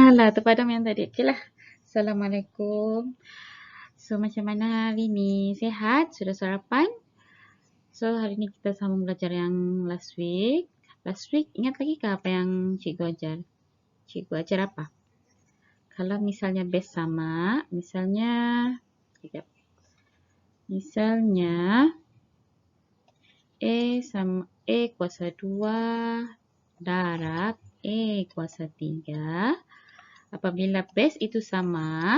Alah, terpadam yang tadi. Okey lah. Assalamualaikum. So, macam mana hari ni? Sihat? Sudah sarapan? So, hari ni kita sambung belajar yang last week. Last week, ingat lagi ke apa yang cikgu ajar? Cikgu ajar apa? Kalau misalnya base sama, misalnya, sekejap. Misalnya, A sama A kuasa 2 darab A kuasa 3. Apabila base itu sama,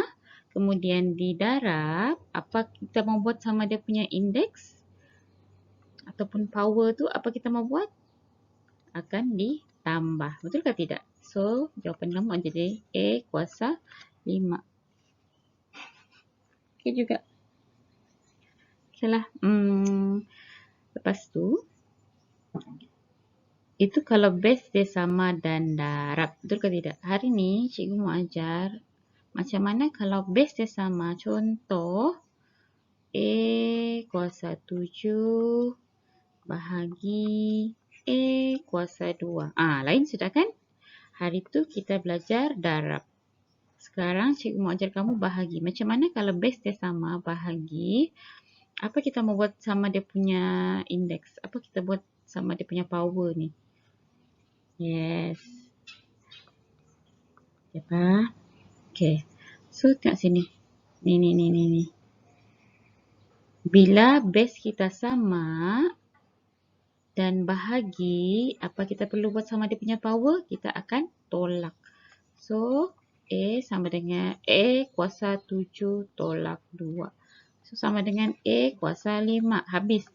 kemudian didarab, apa kita mau buat sama dia punya indeks ataupun power tu, apa kita mau buat? Akan ditambah. Betul ke tidak? So, jawapan kamu akan jadi A kuasa 5. Okey juga. Okeylah. Lepas tu, itu kalau base dia sama dan darab. Betul ke tidak? Hari ni cikgu mau ajar macam mana kalau base dia sama. Contoh, A kuasa 7 bahagi A kuasa 2. Lain sudah kan? Hari tu kita belajar darab. Sekarang cikgu mau ajar kamu bahagi. Macam mana kalau base dia sama bahagi. Apa kita mau buat sama dia punya indeks? Apa kita buat sama dia punya power ni? Yes. Apa? Okay. So, tengok sini. Ni. Bila base kita sama dan bahagi, apa kita perlu buat sama dia punya power? Kita akan tolak. So, A sama dengan A kuasa 7 tolak 2. So, sama dengan A kuasa 5. Habis.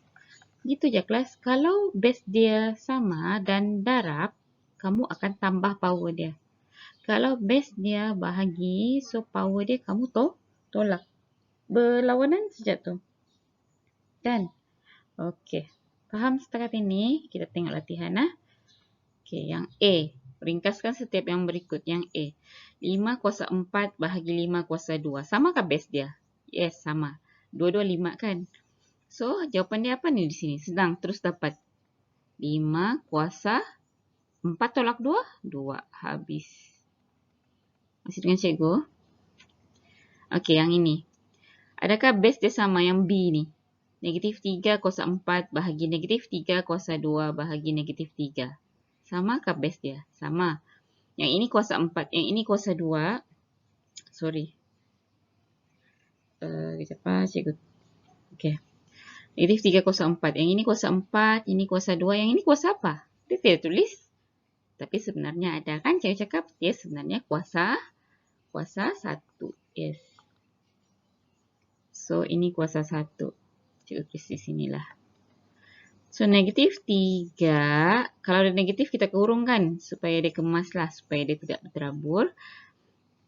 Gitu je kelas. Kalau base dia sama dan darab, kamu akan tambah power dia. Kalau base dia bahagi, so power dia kamu tolak. Berlawanan sejak tu. Kan? Okey. Faham setakat ini? Kita tengok latihan. Okey, yang A. Ringkaskan setiap yang berikut. Yang A. 5 kuasa 4 bahagi 5 kuasa 2. Samakah base dia? Yes, sama. Dua-dua 5 kan? So, jawapan dia apa ni di sini? Senang, terus dapat. 5 kuasa 4 tolak 2? 2. Habis. Masih dengan cikgu? Okey, yang ini. Adakah base dia sama yang B ni? Negatif 3 kuasa 4 bahagi negatif 3 kuasa 2 bahagi negatif 3. Samakah base dia? Sama. Yang ini kuasa 4. Yang ini kuasa 2. Sorry. Kejap cikgu. Okey. Negatif 3 kuasa 4. Yang ini kuasa 4. Ini kuasa 2. Yang ini kuasa apa? Dia tidak tulis. Tapi sebenarnya ada kan? Cikgu cakap dia sebenarnya kuasa 1. Yes. So, ini kuasa 1. Cikgu tulis di sinilah. So, negatif 3. Kalau ada negatif, kita kurungkan. Supaya dia kemas lah. Supaya dia tidak berterabur.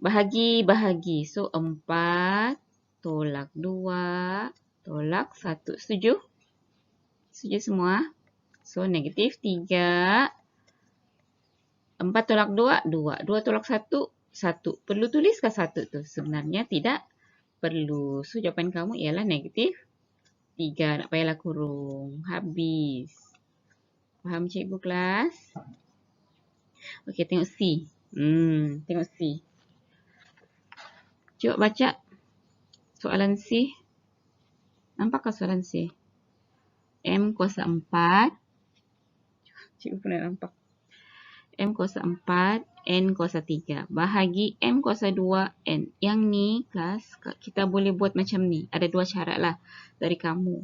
Bahagi. So, 4 tolak 2 tolak 1. Setuju? Setuju semua? So, negatif 3. 4 tolak 2, 2. 2 tolak 1, 1. Perlu tuliskah 1 tu? Sebenarnya tidak perlu. So, jawapan kamu ialah negatif 3. Tak payahlah kurung. Habis. Faham cikgu kelas? Okey, tengok C. Tengok C. Cuba baca soalan C. Nampakkah soalan C? M kuasa 4. Cikgu pernah nampak. M kuasa 4, N kuasa 3. Bahagi M kuasa 2, N. Yang ni, kelas, kita boleh buat macam ni. Ada dua syarat lah dari kamu.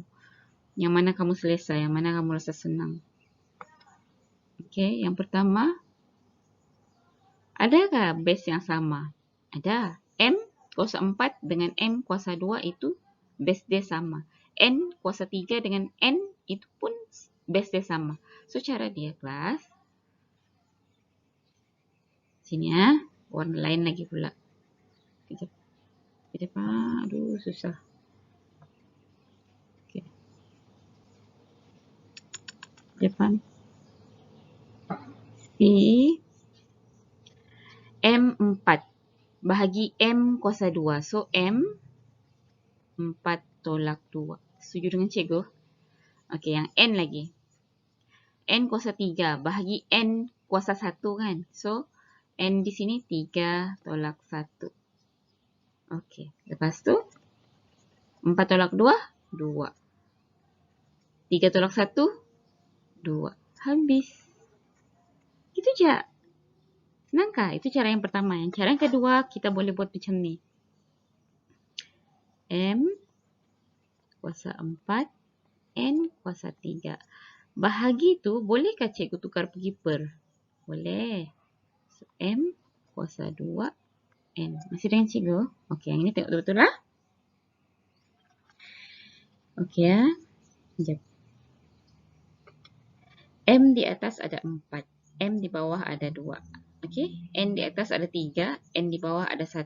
Yang mana kamu selesai, yang mana kamu rasa senang. Okey, yang pertama, adakah base yang sama? Ada. M kuasa 4 dengan M kuasa 2 itu base dia sama. N kuasa 3 dengan N itu pun base dia sama. So, cara dia, kelas. Sini warna lain lagi pula. Kejap. Aduh, susah. Okey. Depan. C. M4 bahagi M kuasa 2. So, M 4 tolak 2. Setuju dengan cikgu? Okey, yang N lagi. N kuasa 3 bahagi N kuasa 1 kan? So, N di sini 3 tolak 1. Okey, lepas tu 4 tolak 2, 2. 3 tolak 1, 2. Habis. Itu je. Senangkah? Itu cara yang pertama. Yang cara yang kedua, kita boleh buat macam ni. M kuasa 4, N kuasa 3. Bahagi tu, bolehkah cikgu tukar pergi per? Boleh. So, M kuasa 2, N. Masih dengan cikgu? Okey, yang ini tengok betul-betul lah. Okey ya. Sekejap. M di atas ada 4. M di bawah ada 2. Okey. N di atas ada 3. N di bawah ada 1.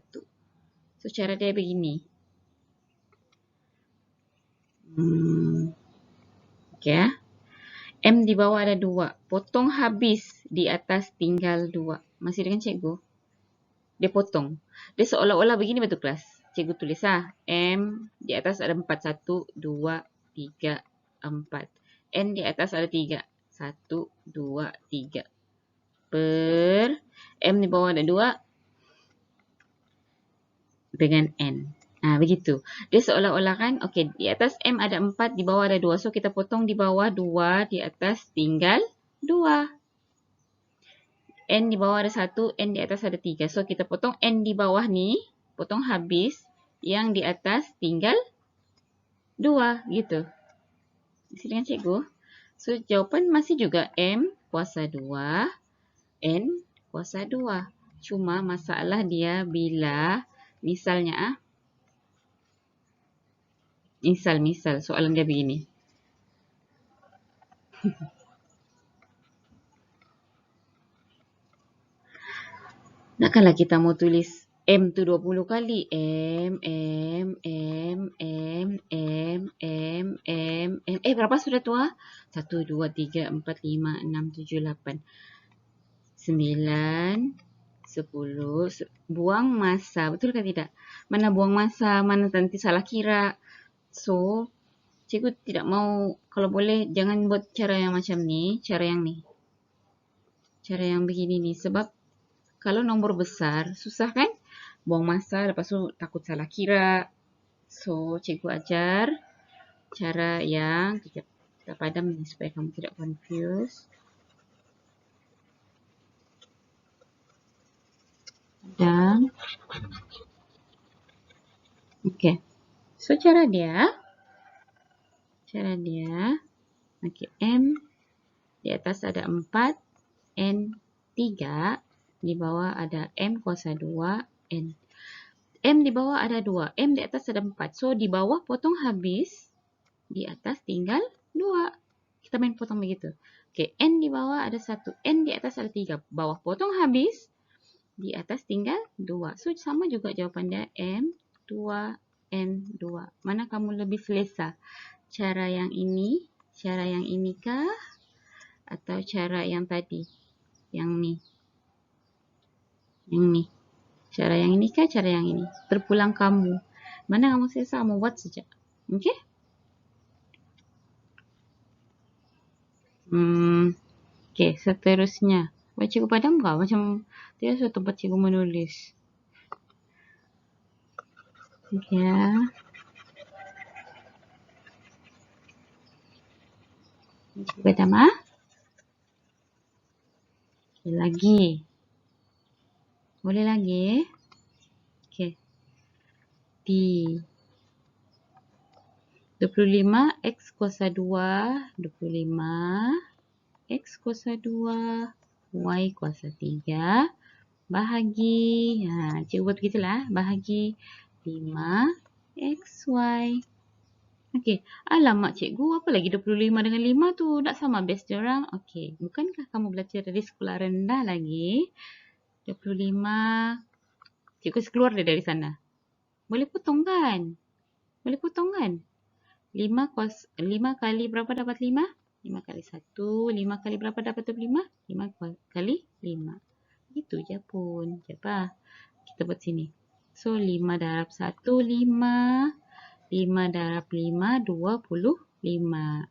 So, cara dia begini. Okey ya. M di bawah ada 2. Potong habis di atas tinggal 2. Masih dengan cikgu? Dia potong. Dia seolah-olah begini betul kelas. Cikgu tulis lah. M di atas ada 4. 1, 2, 3, 4. N di atas ada 3. 1, 2, 3. Per M di bawah ada 2 dengan N. Begitu. Dia seolah-olah kan, okey, di atas M ada 4, di bawah ada 2. So, kita potong di bawah 2, di atas tinggal 2. N di bawah ada 1, N di atas ada 3. So, kita potong N di bawah ni, potong habis, yang di atas tinggal 2. Gitu. Isi dengan cikgu. So, jawapan masih juga M kuasa 2, N kuasa 2. Cuma masalah dia bila, misalnya, misal soalan dia begini. Nakkanlah kita mau tulis M tu 20 kali. M. Berapa sudah tu? 1, 2, 3, 4, 5, 6, 7, 8. 9, 10. Buang masa. Betul ke tidak? Mana buang masa, mana nanti salah kira. So, cikgu tidak mau, kalau boleh jangan buat cara yang macam ni, cara yang ni. Cara yang begini ni. Sebab kalau nombor besar, susah kan? Buang masa, lepas tu takut salah kira. So, cikgu ajar cara yang, kita padam ni supaya kamu tidak confuse. Dan, okey. So, cara dia, okey, M di atas ada 4, N 3, di bawah ada M kuasa 2, N. M di bawah ada 2, M di atas ada 4. So, di bawah potong habis, di atas tinggal 2. Kita main potong begitu. Okey, N di bawah ada 1, N di atas ada 3. Bawah potong habis, di atas tinggal 2. So, sama juga jawapan dia, M 2, N 2. Mana kamu lebih selesa? Cara yang ini kah? Atau cara yang tadi? Yang ni? Cara yang ini kah? Cara yang ini? Terpulang kamu. Mana kamu selesa? Kamu buat saja. Okey? Okey, seterusnya. Cikgu padam tak? Macam dia suatu tempat cikgu menulis. Okey ya. Cikgu padam ah. Okay, lagi. Boleh lagi? Okey. D. 25 X kuasa 2. 25 X kuasa 2. Y kuasa 3. Bahagi. Cikgu buat begitulah. Bahagi 5 XY. Okey. Alamak cikgu, apa lagi 25 dengan 5 tu? Tak sama base dia orang? Okey. Bukankah kamu belajar dari sekolah rendah lagi? 25. Cikgu keluar dia dari sana. Boleh potong kan? 5 kali berapa dapat 5? 5 kali 1. 5 kali berapa dapat 25? 5 kali 5. Itu je pun. Siapa? Kita buat sini. So, 5 darab 1, 5. 5 darab 5, 25.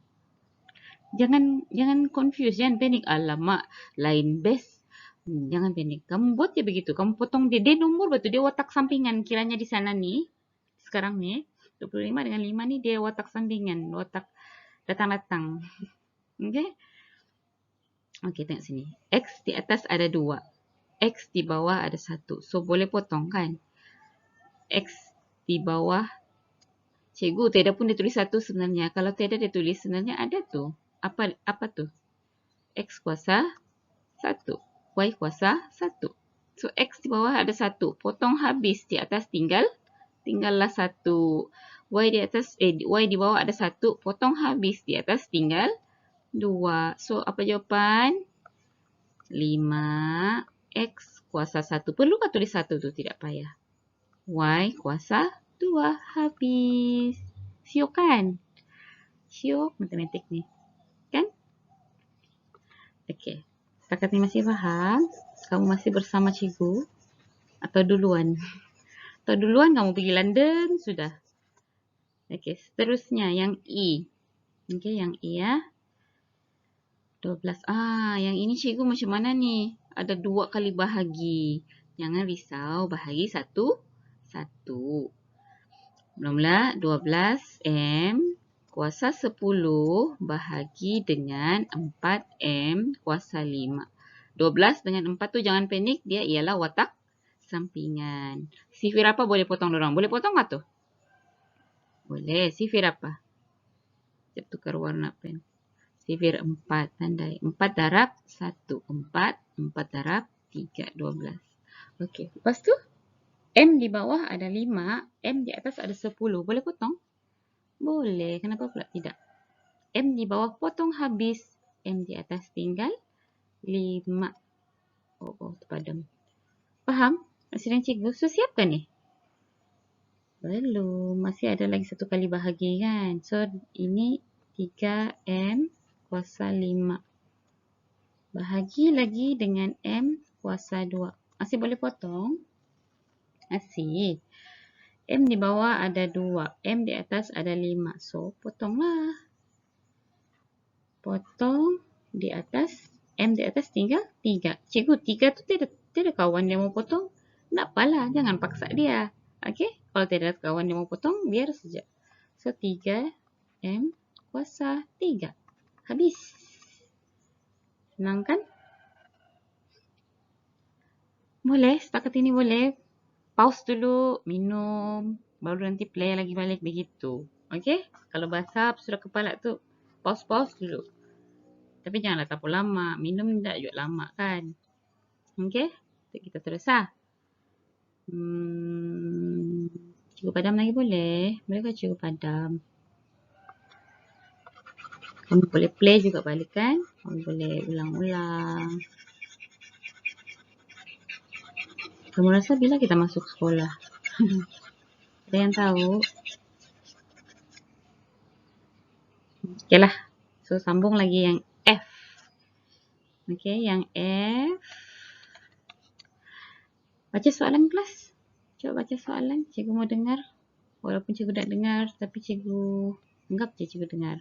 Jangan confuse, jangan panik. Alamak, lain base. Jangan pendek. Kamu buat ya begitu. Kamu potong dia. Dia nomor betul. Dia watak sampingan. Kiranya di sana nih. Sekarang nih. 25 dengan 5 nih dia watak sampingan. Watak datang-datang. Oke. Oke, tengok sini. X di atas ada 2. X di bawah ada 1. So, boleh potong kan? X di bawah. Cikgu, tiada pun dia tulis 1 sebenarnya. Kalau tiada dia tulis sebenarnya ada tuh. Apa tuh? X kuasa 1. Y kuasa 1. So, X di bawah ada 1. Potong habis. Di atas tinggallah 1. Y di bawah ada 1. Potong habis. Di atas tinggal 2. So, apa jawapan? 5. X kuasa 1. Perlukah tulis 1 tu? Tidak payah. Y kuasa 2. Habis. Syok kan? Syok matematik ni. Kan? Okey. Setakat ni masih faham? Kamu masih bersama cikgu? Atau duluan? Atau duluan kamu pergi London? Sudah. Okey, seterusnya yang E. Okey, yang E ya. 12. Yang ini cikgu macam mana ni? Ada 2 kali bahagi. Jangan risau, bahagi 1. Mula-mula 12M kuasa 10 bahagi dengan 4M kuasa 5. 12 dengan 4 tu jangan panik, dia ialah watak sampingan. Sifir apa boleh potong dorang? Boleh potong tak tu? Boleh. Sifir apa? Saya tukar warna pen. Sifir 4, tandai. 4 darab 1. 4 darab 3, 12. Okey. Lepas tu, M di bawah ada 5, M di atas ada 10. Boleh potong? Boleh. Kenapa pula tidak? M di bawah potong habis. M di atas tinggal 5. Oh, terpadam. Faham? Masih dengan cikgu? So, siapkan ni? Belum. Masih ada lagi 1 kali bahagi kan? So, ini 3M kuasa 5. Bahagi lagi dengan M kuasa 2. Masih boleh potong? Masih. M di bawah ada 2. M di atas ada 5. So, potonglah. Potong di atas. M di atas tinggal 3. Cikgu, 3 tu tiada kawan dia mau potong. Tak apalah. Jangan paksa dia. Okey? Kalau tiada kawan dia mau potong, biar saja. So, 3M kuasa 3. Habis. Senang kan? Boleh. Setakat ini boleh. Pause dulu. Minum. Baru nanti play lagi balik begitu. Okey? Kalau basah sudah kepala tu, pause dulu. Tapi janganlah terlalu lama. Minum tak juga lama kan? Okey? Kita terus lah. Cikgu padam lagi boleh? Bolehkah cikgu padam? Kamu boleh play juga balik kan? Kamu boleh ulang-ulang. Kamu rasa bila kita masuk sekolah? Ada yang tahu? Okeylah. So, sambung lagi yang F. Okey, yang F. Baca soalan kelas. Coba baca soalan. Cikgu mau dengar. Walaupun cikgu tak dengar, tapi cikgu anggap je cikgu dengar.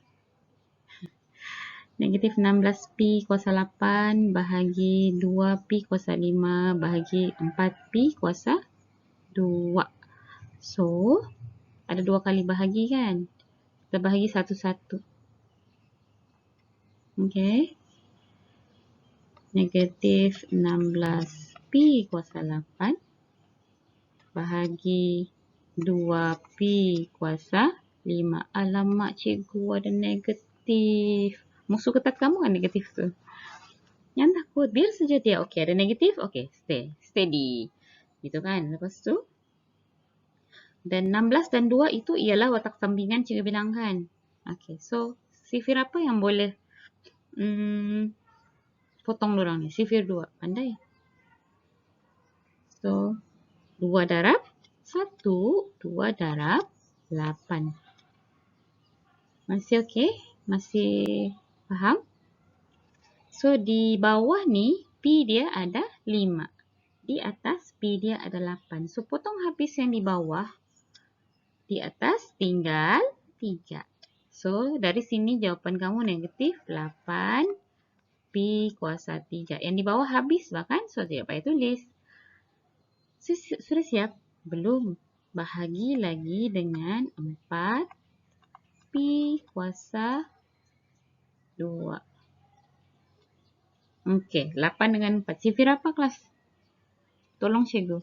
Negatif 16Pi kuasa 8 bahagi 2Pi kuasa 5 bahagi 4Pi kuasa 2. So, ada 2 kali bahagi kan? Kita bahagi satu-satu. Okey. Negatif 16Pi kuasa 8 bahagi 2Pi kuasa 5. Alamak, cikgu ada negatif. Musuh ketat kamu kan negatif tu? Jangan takut. Biar saja dia. Okey, ada negatif. Okey, stay. Steady. Gitu kan. Lepas tu. Dan 16 dan 2 itu ialah watak sampingan cikgu bilang kan. Okey, so sifir apa yang boleh potong dorang ni? Sifir 2. Pandai. So, 2 darab 1. 2 darab 8. Masih okey? Masih faham? So, di bawah ni, P dia ada 5. Di atas, P dia ada 8. So, potong habis yang di bawah. Di atas tinggal 3. So, dari sini jawapan kamu negatif 8 P kuasa 3. Yang di bawah habis bahkan, so tidak payah tulis. Sudah siap? Belum. Bahagi lagi dengan 4 P kuasa 2. Okey, 8 dengan 4. Sifir apa kelas? Tolong cikgu.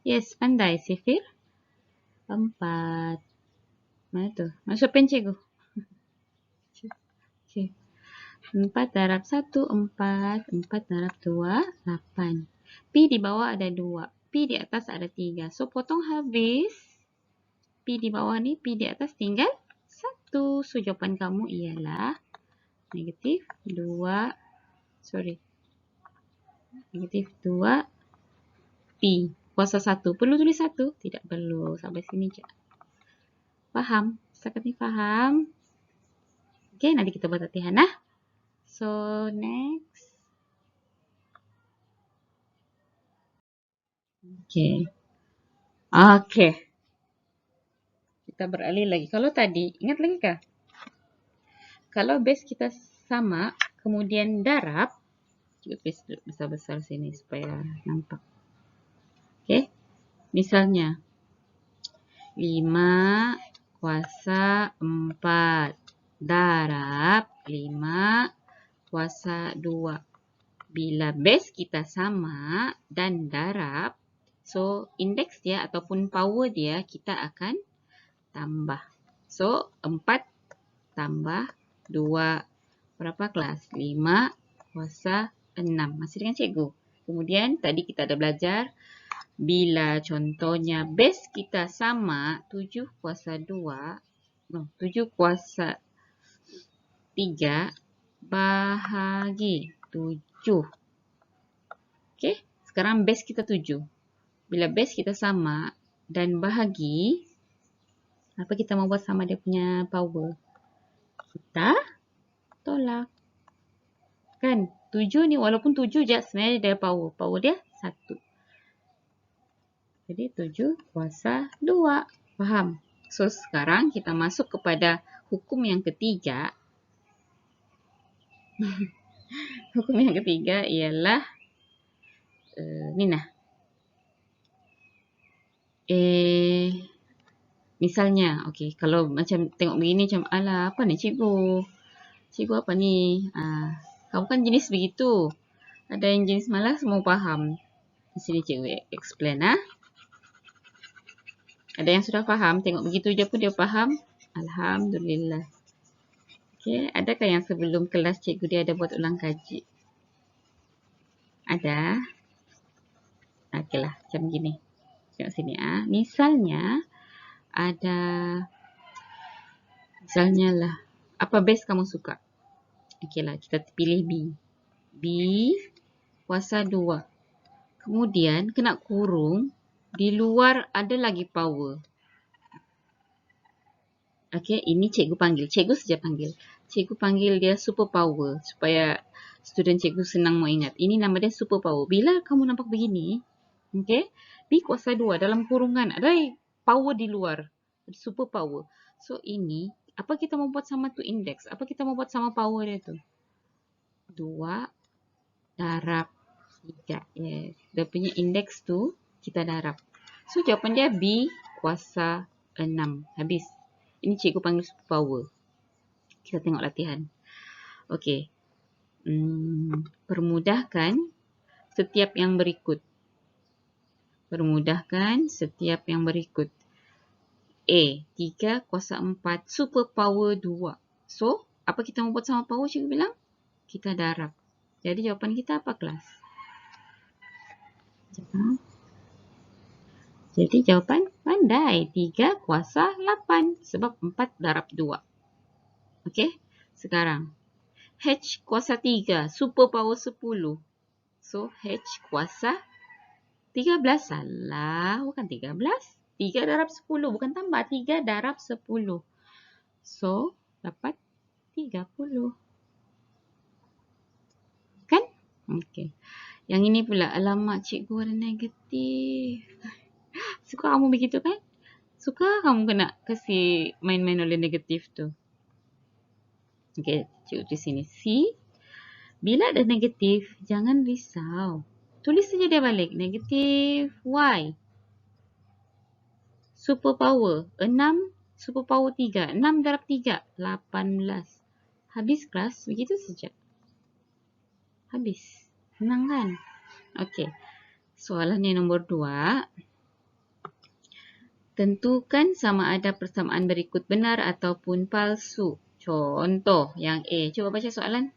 Yes, pandai sifir 4. Mana tu? Masuk pen cikgu. Okey. 4 darab 1, 4. 4 darab 2, 8. P di bawah ada 2. P di atas ada 3. So, potong habis. P di bawah ni, P di atas tinggal 1. So, jawapan kamu ialah negatif 2. Negatif 2 P kuasa 1. Perlu tulis 1? Tidak perlu. Sampai sini je. Faham? Setakat ni faham? Okey, nanti kita buat latihan lah. So, next. Okey. Okey. Kita beralih lagi. Kalau tadi, ingat lagi kah? Kalau base kita sama, kemudian darab, cikgu tulis besar-besar sini supaya nampak. Okey. Misalnya, 5 kuasa 4 darab 5 kuasa 2. Bila base kita sama dan darab, so indeks dia ataupun power dia kita akan tambah. So 4 tambah 2 berapa kelas? 5 kuasa 6. Masih dengan cikgu. Kemudian tadi kita ada belajar bila contohnya base kita sama 7 kuasa 2, 7 kuasa 3 bahagi 7. Okey, sekarang base kita 7. Bila base kita sama dan bahagi, apa kita mau buat sama dia punya power? Kita tolak. Kan? 7 ni walaupun 7 je sebenarnya dia power. Power dia 1. Jadi 7 kuasa 2. Faham? So sekarang kita masuk kepada hukum yang ketiga. Hukum yang ketiga ialah ni nah. Misalnya, okey, kalau macam tengok begini macam alah apa ni cikgu? Cikgu apa ni? Kamu kan jenis begitu. Ada yang jenis malas mau faham. Di sini cikgu explain ah. Ada yang sudah faham, tengok begitu je pun dia faham. Alhamdulillah. Okey, adakah yang sebelum kelas cikgu dia ada buat ulang kaji? Ada? Okeylah, macam gini. Tengok sini ah. Misalnya lah, apa base kamu suka? Okeylah, kita pilih B. B kuasa 2. Kemudian kena kurung, di luar ada lagi power. Okey, ini cikgu panggil. Cikgu saja panggil. Cikgu panggil dia super power supaya student cikgu senang mau ingat. Ini nama dia super power. Bila kamu nampak begini, okey, B kuasa 2 dalam kurungan ada power di luar. Super power. So ini, apa kita mau buat sama tu indeks? Apa kita mau buat sama power dia tu? 2 darab 3. Yes. Dia punya indeks tu kita darab. So jawapan dia B kuasa 6. Habis. Ini cikgu panggil super power. Kita tengok latihan. Okey. Permudahkan setiap yang berikut. Permudahkan setiap yang berikut. A. 3 kuasa 4 super power 2. So, apa kita mau buat sama power cikgu bilang? Kita darab. Jadi jawapan kita apa kelas? Jadi jawapan pandai. 3 kuasa 8 sebab 4 darab 2. Okey. Sekarang. H kuasa 3 super power 10. So, H kuasa 13. Salah. Bukan 13. 3 darab 10. Bukan tambah. 3 darab 10. So, dapat 30. Kan? Okey. Yang ini pula. Alamak, cikgu ada negatif. Suka kamu begitu kan? Suka kamu kena kasih main-main oleh negatif tu. Okey, cikgu di sini. C Bila ada negatif, jangan risau. Tulis saja dia balik. Negatif Y. Superpower. 6 superpower 3. 6 darab 3. 18. Habis kelas. Begitu saja. Habis. Senang kan? Okey. Soalan yang nombor 2. Tentukan sama ada persamaan berikut benar ataupun palsu. Contoh yang A. Cuba baca soalan.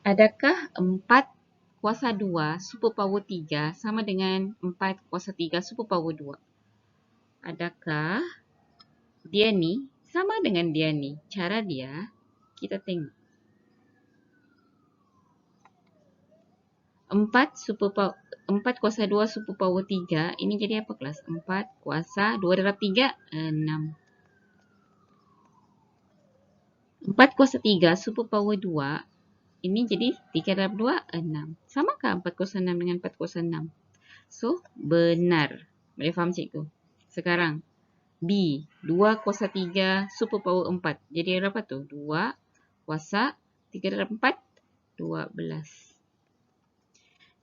Adakah 4 kuasa 2 superpower 3 sama dengan 4 kuasa 3 superpower 2? Adakah dia ni sama dengan dia ni? Cara dia, kita tengok. 4 kuasa 2 superpower 3, ini jadi apa kelas? 4 kuasa 2 darab 3, 6. 4 kuasa 3 superpower 2, ini jadi 3 darab 2, 6. Samakah 4 kuasa 6 dengan 4 kuasa 6? So, benar. Boleh faham cikgu? Sekarang, B. 2 kuasa 3 superpower 4. Jadi berapa tu? 2 kuasa 3 darab 4, 12.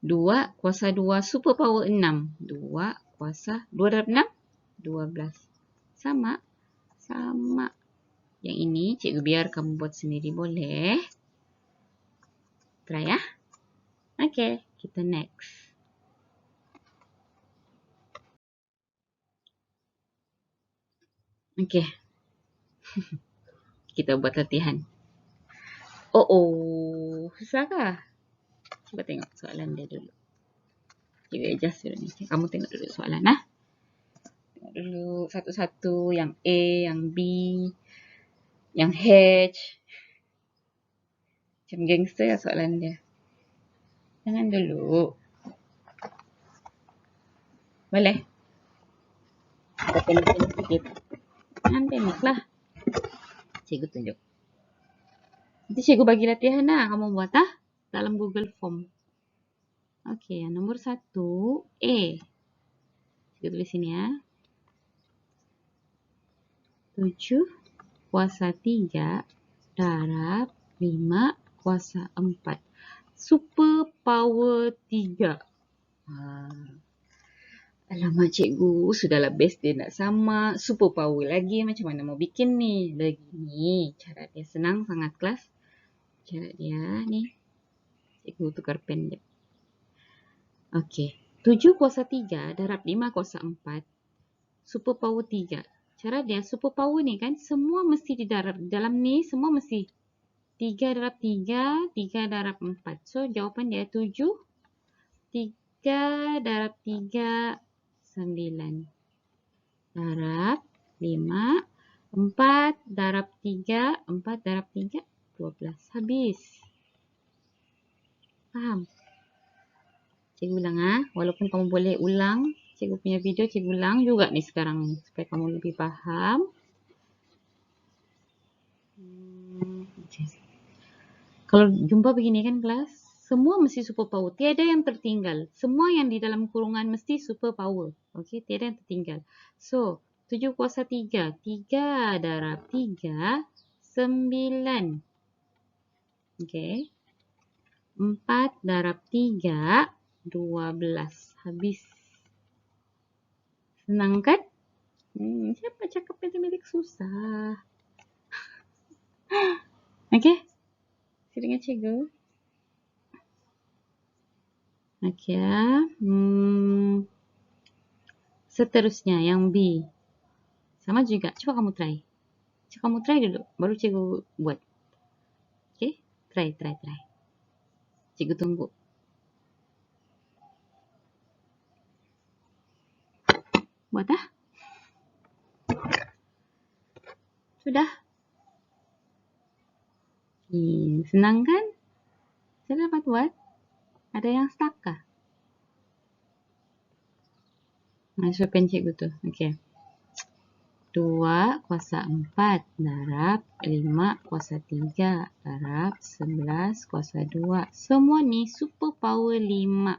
2 kuasa 2 superpower 6. 2 kuasa 2 darab 6, 12. Sama? Sama. Yang ini cikgu biar kamu buat sendiri boleh. Try ya. Okey, kita next. Okey. Kita buat latihan. Oh, susah kah? Cuba tengok soalan dia dulu. Cikgu adjust dulu ni. Kamu tengok dulu soalan lah. Tengok dulu satu-satu. Yang A, yang B, yang H. Macam gangster lah soalan dia. Jangan dulu. Boleh? Kita panik sikit. Jangan panik lah. Cikgu tunjuk. Nanti cikgu bagi latihan lah. Kamu buat lah. Dalam Google Form. Okey, yang nombor 1. A. Cikgu tulis sini ya. 7 kuasa 3 darab 5 kuasa 4. Superpower 3. Alamak cikgu, sudahlah best dia nak sama. Superpower lagi, macam mana mau bikin ni? Begini, cara dia senang sangat kelas. Cara dia ni. Cikgu tukar pen dia. Okey, 7 kuasa 3 darab 5 kuasa 4. Superpower 3. Cara dia, superpower ni kan semua mesti didarab. Dalam ni semua mesti 3 darab 3, 3 darab 4. So, jawapan dia 7, 3 darab 3, 9. Darab 5, 4 darab 3, 4 darab 3, 12. Habis. Faham? Cikgu ulang walaupun kamu boleh ulang cikgu punya video, cikgu ulang juga ni sekarang ni supaya kamu lebih faham. Kalau jumpa begini kan kelas, semua mesti superpower. Tiada yang tertinggal. Semua yang di dalam kurungan mesti superpower. Okey, tiada yang tertinggal. So, 7 kuasa 3. 3 darab 3, 9. Okey. 4 darab 3, 12. Habis. Senang kan? Siapa cakap matematik susah? Okey. Dengan cikgu. Okey ya. Seterusnya yang B. Sama juga. Cuba kamu try. Cuba kamu try dulu. Baru cikgu buat. Okey. Try. Cikgu tunggu. Buat dah. Sudah. Senang kan? Saya dapat buat. Ada yang stuck kah? Masuk pen cikgu tu. Okey. 2 kuasa 4 darab 5 kuasa 3 darab 11 kuasa 2. Semua ni superpower 5.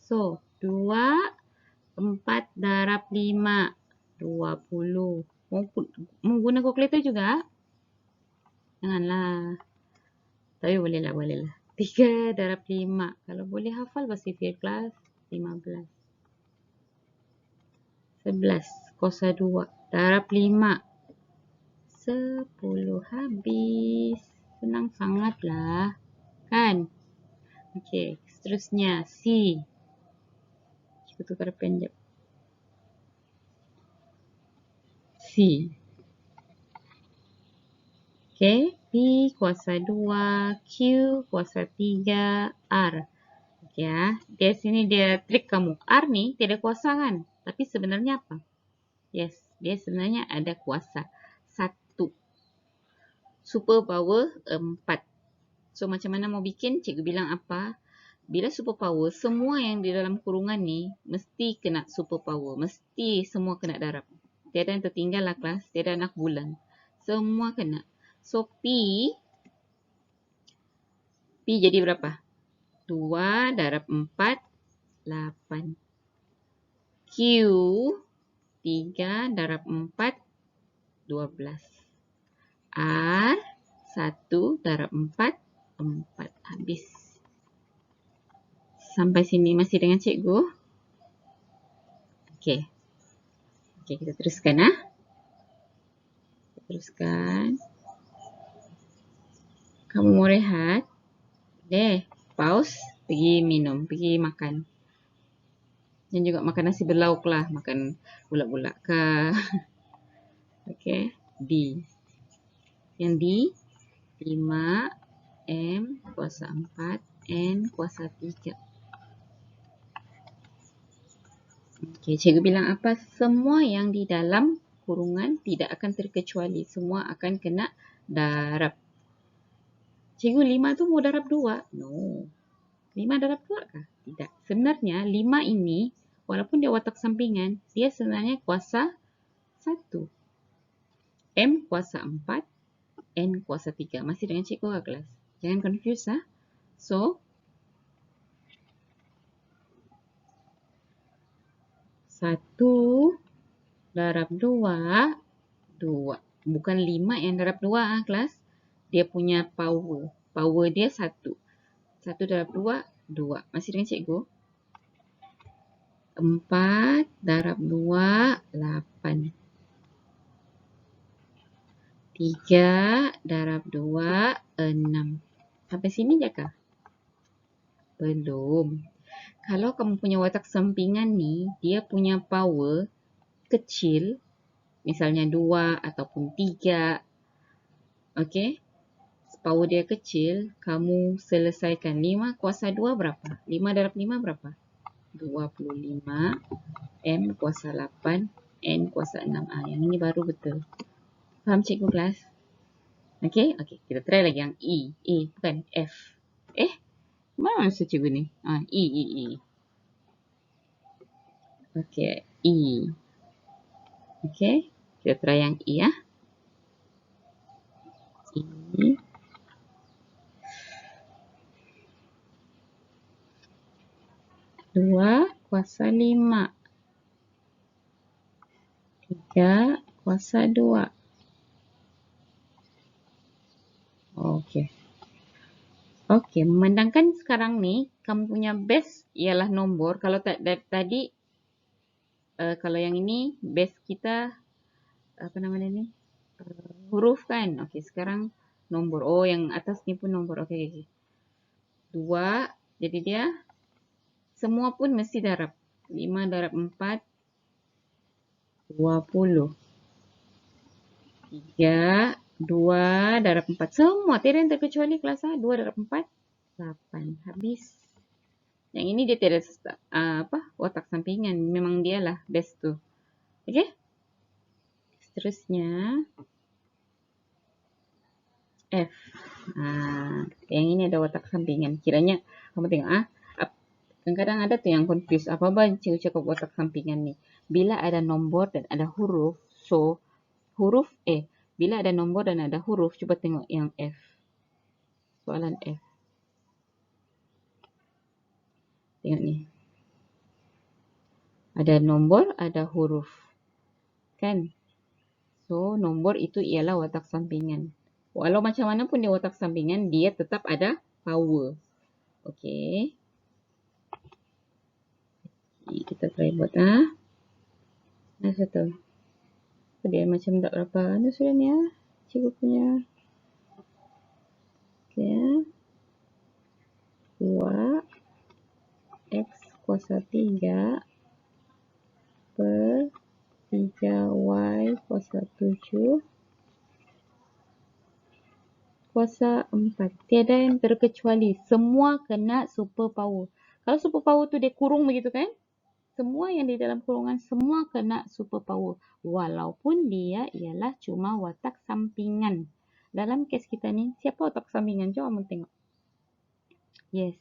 So, 2, 4 darab 5, 20. Mau guna kalkulator juga? Janganlah. Tapi bolehlah. 3 darab 5. Kalau boleh hafal pasti fail kelas. 15. 11 kuasa 2 darab 5. 10 habis. Senang sangatlah. Kan? Okey, seterusnya C. Kita tukar pen jap. C. Okey, P kuasa 2, Q kuasa 3, R. Okey ya. Dia sini dia trik kamu. R ni tiada kuasa kan? Tapi sebenarnya apa? Yes, dia sebenarnya ada kuasa 1. Super power 4. So macam mana mau bikin? Cikgu bilang apa? Bila super power, semua yang di dalam kurungan ni mesti kena super power. Mesti semua kena darab. Tiada yang tertinggal lah kelas. Tiada anak bulan. Semua kena. So P jadi berapa? 2 darab 4, 8. Q 3 darab 4, 12. R 1 darab 4, 4. Habis. Sampai sini masih dengan cikgu? Okey. Okey, kita teruskan ah. Kita teruskan. Kamu mau rehat? Boleh. Pause. Pergi minum. Pergi makan. Dan juga makan nasi berlauk lah. Makan bulat-bulat ke. Okey. D. Yang D. 5. M kuasa 4. N kuasa 3. Okey, cikgu bilang apa? Semua yang di dalam kurungan tidak akan terkecuali. Semua akan kena darab. Cikgu 5 tu mau darab 2? No. 5 darab 2 kah? Tidak. Sebenarnya 5 ini, walaupun dia watak sampingan, dia sebenarnya kuasa 1. M kuasa 4. N kuasa 3. Masih dengan cikgu ke kelas? Jangan confuse lah. So, 1 darab 2, 2. Bukan 5 yang darab 2 kelas. Dia punya power. Power dia 1. 1 darab 2, 2. Masih dengan cikgu? 4 darab 2, 8. 3 darab 2, 6. Sampai sini je kah? Belum. Kalau kamu punya watak sampingan ni, dia punya power kecil. Misalnya 2 ataupun 3. Okey? Power dia kecil, kamu selesaikan. 5 kuasa 2 berapa? 5 darab 5 berapa? 25. M kuasa 8. N kuasa 6. Yang ini baru betul. Faham cikgu kelas? Okey? Okey, kita try lagi yang E. E, bukan F. Mana maksud cikgu ni? E. Okey, E. Okey, kita try yang E ya. E. 2 kuasa 5. 3 kuasa 2. Okey. Okey, memandangkan sekarang ni kamu punya base ialah nombor. Kalau tadi kalau yang ini base kita apa namanya ni? Huruf kan. Okey, sekarang nombor. Oh, yang atas ni pun nombor. Okey. 2. Jadi dia semua pun mesti darab. 5 darab 4, 20. 3, 2 darab 4. Semua tiada yang terkecuali kelas A. 2 darab 4, 8. Habis. Yang ini dia tiada watak sampingan. Memang dialah base tu. Okey? Seterusnya F. Yang ini ada watak sampingan. Kiranya kamu tengok kadang-kadang ada tu yang confuse. Apa-apa cikgu cakap watak sampingan ni. Bila ada nombor dan ada huruf, so huruf bila ada nombor dan ada huruf, cuba tengok yang F. Soalan F. Tengok ni. Ada nombor, ada huruf. Kan? So, nombor itu ialah watak sampingan. Walau macam mana pun dia watak sampingan, dia tetap ada power. Okey. Kita try buat Nah, satu. Dia macam tak berapa sudah ni cikgu punya. Okey ya. 2 X kuasa 3 per 3Y kuasa 7 kuasa 4. Tiada yang terkecuali. Semua kena super power. Kalau super power tu dia kurung begitu kan? Semua yang di dalam kurungan semua kena super power. Walaupun dia ialah cuma watak sampingan. Dalam kes kita ni, siapa watak sampingan? Coba kamu tengok. Yes.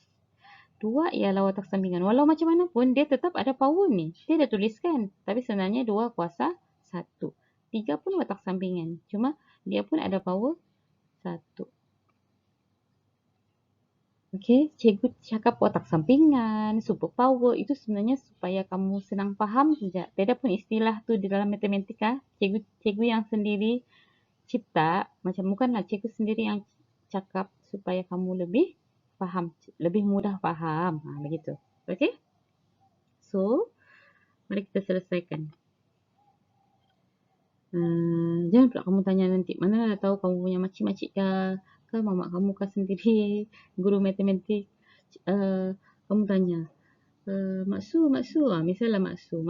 2 ialah watak sampingan. Walau macam mana pun, dia tetap ada power ni. Dia dah tuliskan. Tapi sebenarnya 2 kuasa 1. 3 pun watak sampingan. Cuma dia pun ada power 1. Okey, cikgu cakap watak sampingan, super power, itu sebenarnya supaya kamu senang faham saja. Tiada pun istilah tu di dalam matematika. Cikgu yang sendiri cipta, macam bukanlah cikgu sendiri yang cakap supaya kamu lebih faham, lebih mudah faham. Begitu. Okey? So, mari kita selesaikan. Jangan pula kamu tanya nanti, mana dah tahu kamu punya makcik-makcik kah, mamak kamu kah sendiri, guru matematik. Kamu tanya, Mak Su, misalnya Mak Su,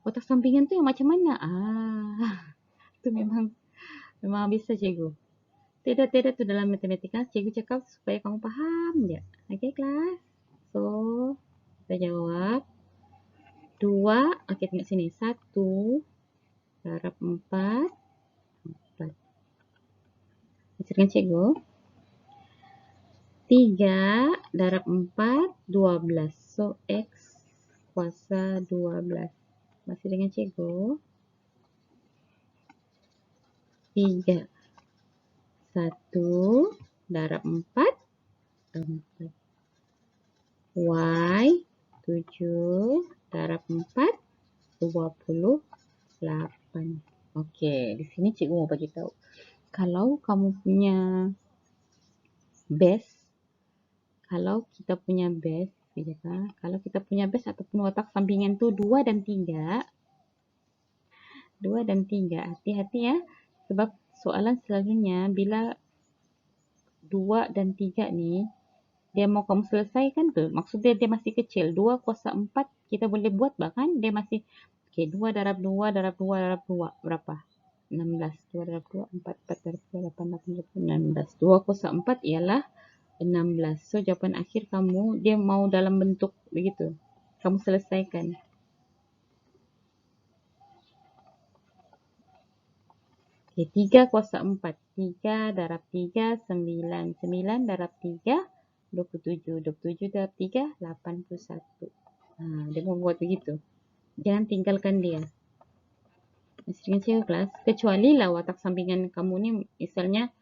watak sampingan tu yang macam mana? Itu memang bisa cikgu. Tidak tu dalam matematika, cikgu cakap supaya kamu faham je. Okey kelas? So, kita jawab. 2, okey tengok sini. 1 darab 4. 4. Baca dengan cikgu. 3 darab 4, 12. So, X kuasa 12. Masih dengan cikgu. 3. 1 darab 4, 4. Y 7 darab 4, 28. Okey, di sini cikgu mau bagi tahu. Kalau kamu punya base, kalau kita punya base ataupun watak sampingan tu 2 dan 3, hati-hati ya. Sebab soalan selalunya bila 2 dan 3 ni, dia mau kamu selesaikan tu. Maksudnya dia masih kecil. 2 kuasa 4 kita boleh buat bahkan dia masih. Okey, 2 darab 2 darab 2 darab 2. Berapa? 16. 2 darab 2, 4. 4 darab 2, 8, 8, 16. 2 kuasa 4 ialah 16. So, jawapan akhir kamu, dia mau dalam bentuk begitu. Kamu selesaikan. Okey, 3 kuasa 4. 3 darab 3, 9. 9 darab 3, 27. 27 darab 3, 81. Dia mau buat begitu. Jangan tinggalkan dia. Masih dengan cikgu kelas. Kecuali lah watak sampingan kamu ni misalnya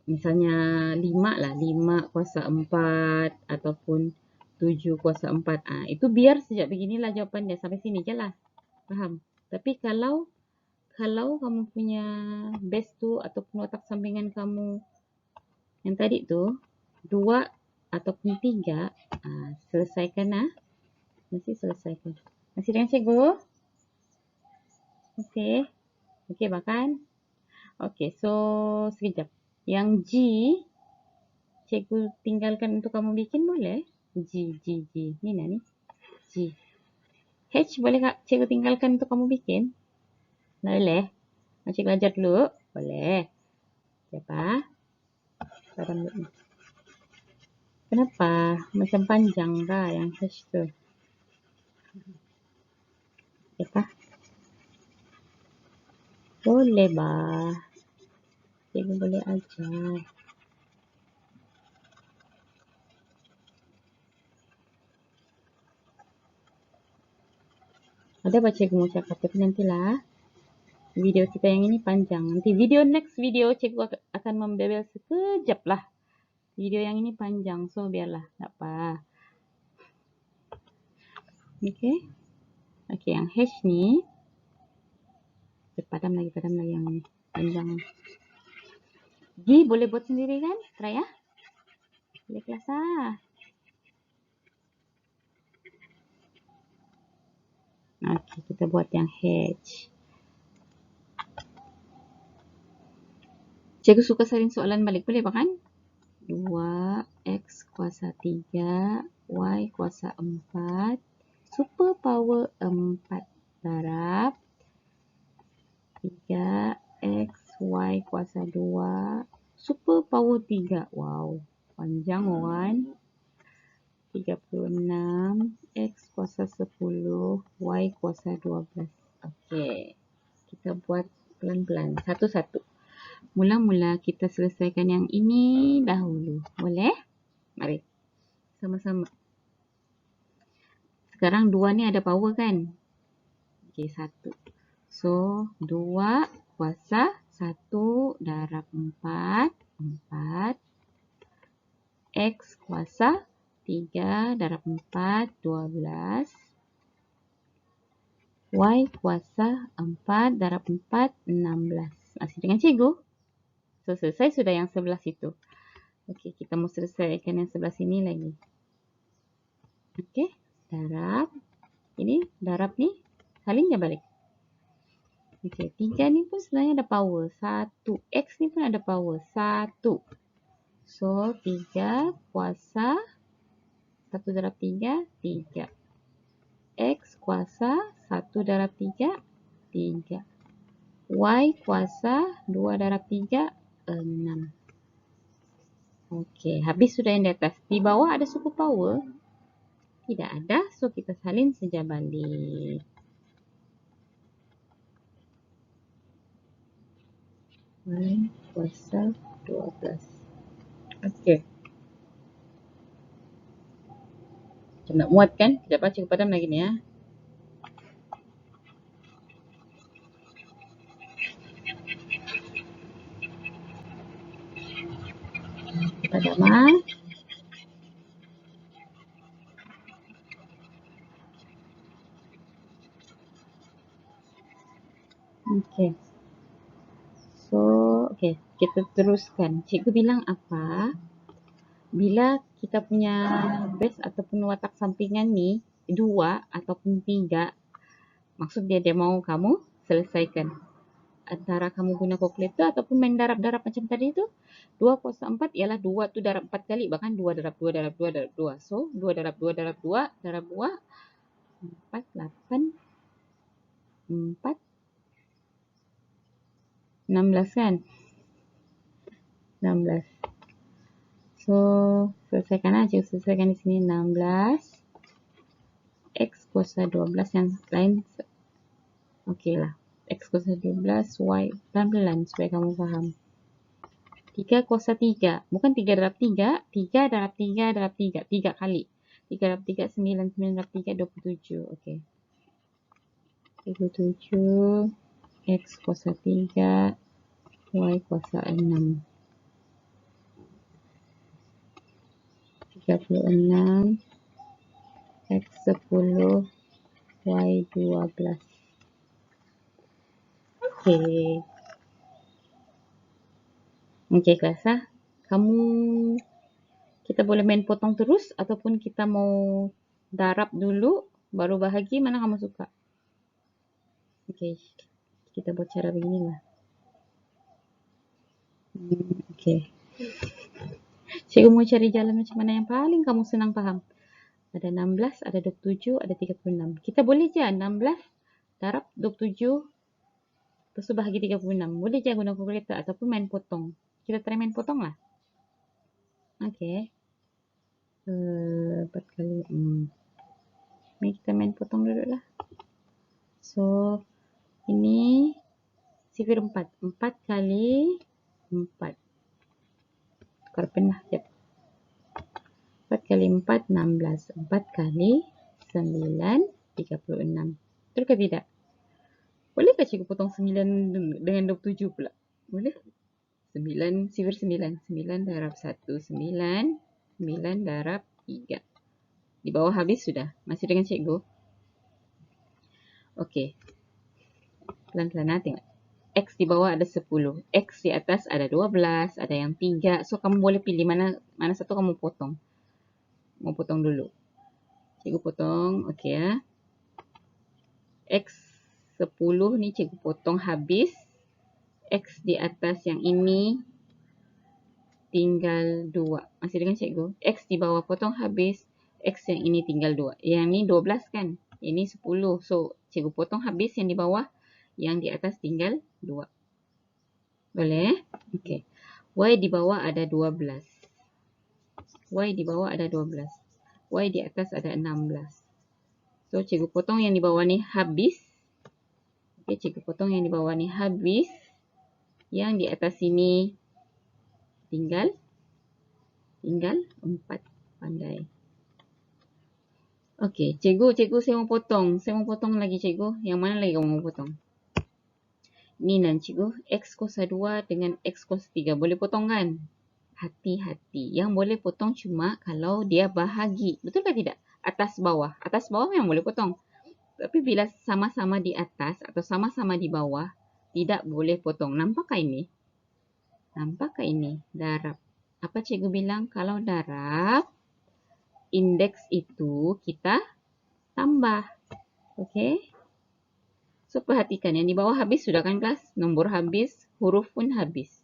misalnya 5 lah. 5 kuasa 4 ataupun 7 kuasa 4. Itu biar sejak beginilah jawapannya. Sampai sini je lah. Faham? Tapi kalau kamu punya base tu ataupun watak sampingan kamu yang tadi tu 2 ataupun 3, selesaikan lah. Mesti selesaikan. Masih dengan cikgu? Okey. Okey, makan. Okey, so sekejap. Yang G, cikgu tinggalkan untuk kamu bikin boleh? G. Ni lah ni. G. H boleh tak cikgu tinggalkan untuk kamu bikin? Boleh? Cikgu ajar dulu? Boleh. Siapa? Padam dulu. Kenapa? Macam panjang kah yang H tu? Siapa? Boleh bah. Cikgu boleh ajar. Ada baca cikgu mau cakap tapi nantilah. Video kita yang ini panjang. Nanti next video cikgu akan membebel sekejap lah. Video yang ini panjang. So biarlah. Tak apa. Okey. Okey, yang H ni. Padam lagi yang ni. Panjang. G boleh buat sendiri kan? Try ya. Boleh kelas lah. Okey, kita buat yang H. Cikgu suka salin soalan balik. Boleh kan? 2x kuasa 3, y kuasa 4, super power 4 darab 3x y kuasa 2, super power 3. Wow, panjang kan? 36 x kuasa 10, y kuasa 12. Okey, kita buat pelan-pelan, satu-satu. Mula-mula kita selesaikan yang ini dahulu. Boleh? Mari. Sama-sama. Sekarang 2 ni ada power kan? Okey, 1. So, 2 kuasa 1 darab 4. 4. X kuasa 3 darab 4. 12. Y kuasa 4 darab 4. 16. Masih dengan cikgu? So, selesai sudah yang sebelah situ. Okey, kita mau selesaikan yang sebelah sini lagi. Okey, darab. Ini darab ni, salin je balik. Okey, 3 ni pun sebenarnya ada power. 1. X ni pun ada power. 1. So, 3 kuasa 1 darab 3, 3. X kuasa 1 darab 3, 3. Y kuasa 2 darab 3, 6. Okey, habis sudah yang di atas. Di bawah ada super power? Tidak ada, so kita salin saja balik. Y kuasa 12. Okey. Macam nak muat kan? Sekejap baca kepada lagi ni ya. Padam. Okey. So, okey, kita teruskan. Cikgu bilang apa? Bila kita punya base ataupun watak sampingan ni 2 ataupun 3, maksud dia mau kamu selesaikan. Antara kamu guna kalkulator ataupun main darab-darab macam tadi tu. 2 kuasa 4 ialah 2 tu darab 4 kali. Bahkan 2 darab 2 darab 2 darab 2. So, 2 darab 2 darab 2 darab 2. 4, 8, 4, 16 kan? 16. So, selesaikan aja. Selesaikan di sini 16. X kuasa 12 yang lain. Okey lah. X kuasa 12, Y. Pelan-pelan supaya kamu faham. 3 kuasa 3. Bukan 3 darab 3. 3 darab 3 darab 3. 3 kali. 3 darab 3, 9. 9 darab 3, 27. Okey. 27. X kuasa 3. Y kuasa 6. 36. X 10. Y 12. Okey. Okey kelas lah. Kita boleh main potong terus ataupun kita mau darab dulu baru bahagi, mana kamu suka? Okey. Kita buat cara beginilah. Okey. Cikgu mau cari jalan macam mana yang paling kamu senang faham. Ada 16, ada 27, ada 36. Kita boleh je 16 darab 27 lepas tu bahagi 36. Boleh je guna kalkulator ataupun main potong. Kita try main potong lah. Okey. 4 kali. Mari kita main potong dulu lah. So, ini sifir 4. 4 kali 4. Tukar pen lah. 4 kali 4, 16. 4 kali 9, 36. Betul ke tidak? Bolehkah cikgu potong 9 dengan 27 pula? Boleh? 9, sifir 9. 9 darab 1, 9. 9 darab 3. Di bawah habis sudah. Masih dengan cikgu? Okey. Pelan-pelan tengok. X di bawah ada 10. X di atas ada 12. Ada yang 3. So, kamu boleh pilih mana satu kamu potong. Mau potong dulu. Cikgu potong. Okey ya. X 10 ni cikgu potong habis. X di atas yang ini tinggal 2. Masih dengan cikgu. X di bawah potong habis. X yang ini tinggal 2. Yang ni 12 kan? Ini 10. So, cikgu potong habis yang di bawah. Yang di atas tinggal 2. Boleh? Okey. Y di bawah ada 12. Y di bawah ada 12. Y di atas ada 16. So, cikgu potong yang di bawah ni habis. Okey, cikgu potong yang di bawah ni habis. Yang di atas sini tinggal 4. Pandai. Okey, cikgu saya mau potong. Saya mau potong lagi cikgu. Yang mana lagi kamu mau potong? Ni nan cikgu, X kuasa 2 dengan X kuasa 3. Boleh potong kan? Hati-hati. Yang boleh potong cuma kalau dia bahagi. Betul ke tidak? Atas bawah. Atas bawah memang boleh potong. Tapi bila sama-sama di atas atau sama-sama di bawah, tidak boleh potong. Nampakkah ini? Nampakkah ini? Darab. Apa cikgu bilang? Kalau darab, indeks itu kita tambah. Okey? So, perhatikan. Yang di bawah habis sudah kan kelas? Nombor habis, huruf pun habis.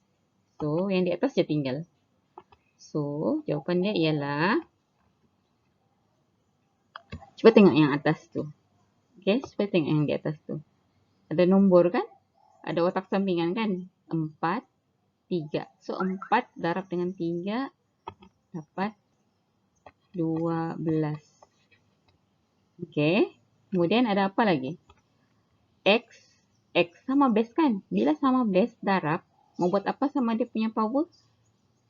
So, yang di atas je tinggal. So, jawapan dia ialah, cuba tengok yang atas tu. Okey, cuba tengok yang di atas tu. Ada nombor kan? Ada otak sampingan kan? 4, 3. So, 4 darab dengan 3 dapat 12. Okey. Kemudian ada apa lagi? X sama base kan? Bila sama base darab, mau buat apa sama dia punya power?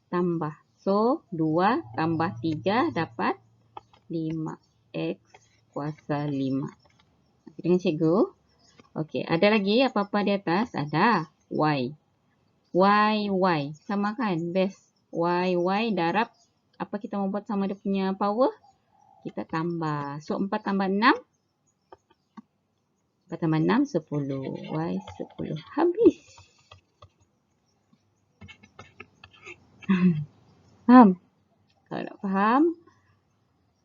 Tambah. So, 2 tambah 3 dapat 5. X kuasa 5. Dengan cikgu. Okey, ada lagi apa-apa di atas? Ada. Y. Y. Sama kan? Base. Y darab. Apa kita mau buat sama dia punya power? Kita tambah. So, 4 tambah 6. 4 tambah 6, 10. Y 10. Habis. Faham? Kalau nak faham,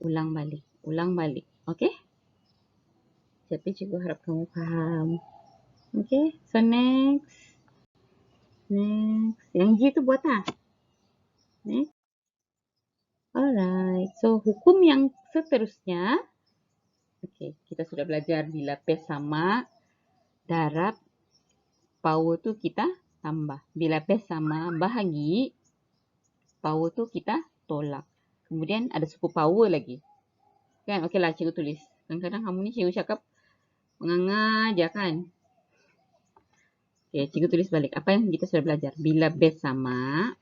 ulang balik. Okey? Tapi cikgu harap kamu faham. Okey? So, next. Yang G tu buat tak? Next. Alright. So, hukum yang seterusnya. Okey, kita sudah belajar bila P sama, darab, power tu kita tambah. Bila P sama, bahagi, power tu kita tolak. Kemudian ada suku power lagi. Kan? Okeylah, cikgu tulis. Kadang-kadang kamu ni cikgu cakap menganga je kan? Okey, cikgu tulis balik. Apa yang kita sudah belajar? Bila base sama,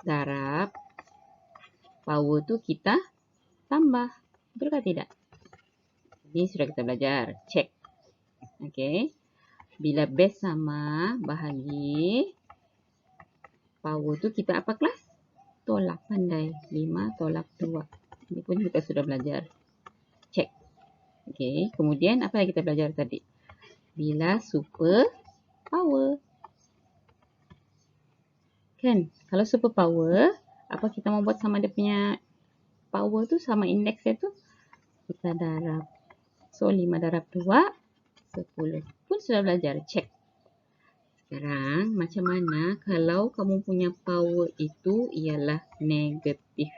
darab, power tu kita tambah. Betul ke tidak? Ini sudah kita belajar. Cek. Okey. Bila base sama, bahagi, power tu kita apa kelas? Tolak. Pandai. 5 tolak 2. Ini pun kita sudah belajar. Cek. Okey. Kemudian apa yang kita belajar tadi? Bila super power. Kan? Kalau super power, apa kita mau buat sama dia punya power tu, sama indeksnya tu? Kita darab. So, 5 darab 2, 10. Pun sudah belajar. Cek. Sekarang, macam mana kalau kamu punya power itu ialah negatif?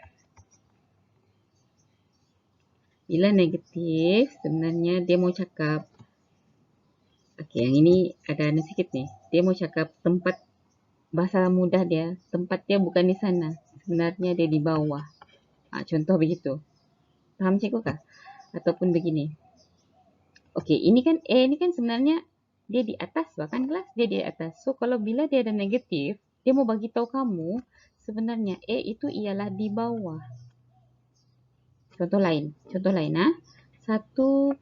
Bila negatif, sebenarnya dia mau cakap. Okey, yang ini ada sikit ni. Dia mau cakap tempat, bahasa mudah dia, tempat dia bukan di sana. Sebenarnya dia di bawah. Contoh begitu. Faham cikgu kah? Ataupun begini. Okey, ini kan A ni kan sebenarnya dia di atas, bahkan kelas dia di atas. So, kalau bila dia ada negatif, dia mau bagi tahu kamu sebenarnya A itu ialah di bawah. Contoh lain. 1/7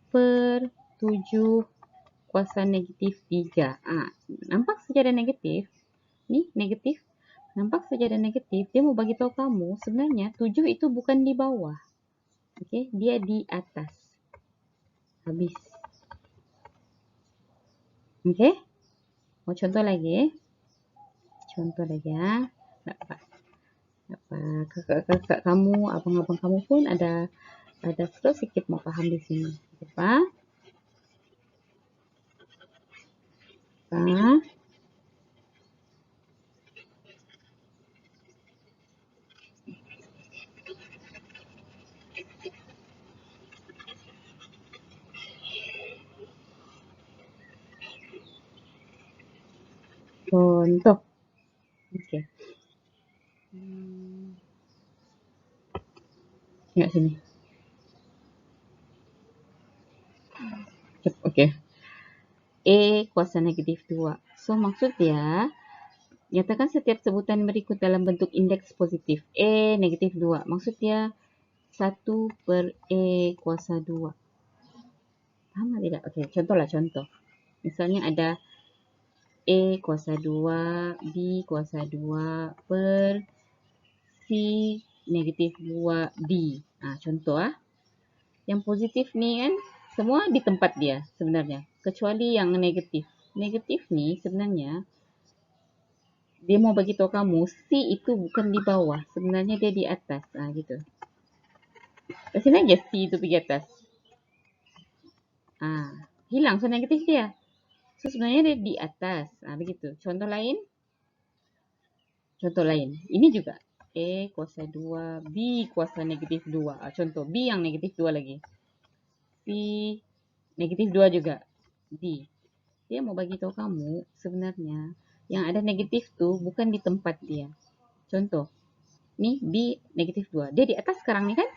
kuasa negatif 3. Nampak saja ada negatif. Ni negatif. Nampak saja ada negatif. Dia mau bagi tahu kamu sebenarnya 7 itu bukan di bawah. Okey, dia di atas. habis. Okey? Mau contoh lagi? Contoh lagi ya. Tak apa. Kakak-kakak kamu, abang-abang kamu pun ada sedikit mau paham di sini. Apa? Apa? Contoh. Okey. Tengok sini. Okey. A kuasa negatif 2. So, maksud dia, nyatakan setiap sebutan berikut dalam bentuk indeks positif. A negatif 2. Maksud dia, 1 per A kuasa 2. Faham tak tidak? Okey, contohlah contoh. Misalnya ada A kuasa 2, B kuasa 2 per C negatif 2D. Contoh Yang positif ni kan semua di tempat dia sebenarnya. Kecuali yang negatif. Negatif ni sebenarnya dia mau bagi tahu kamu C itu bukan di bawah. Sebenarnya dia di atas. Gitu. Kat sini aja C itu pergi atas. Hilang so negatif dia. So sebenarnya dia di atas. Begitu. Contoh lain. Ini juga. A kuasa 2, B kuasa negatif 2. Contoh, B yang negatif 2 lagi. C negatif 2 juga. D. Dia mau bagi tahu kamu sebenarnya yang ada negatif tu bukan di tempat dia. Contoh, ni B negatif 2. Dia di atas sekarang ni kan?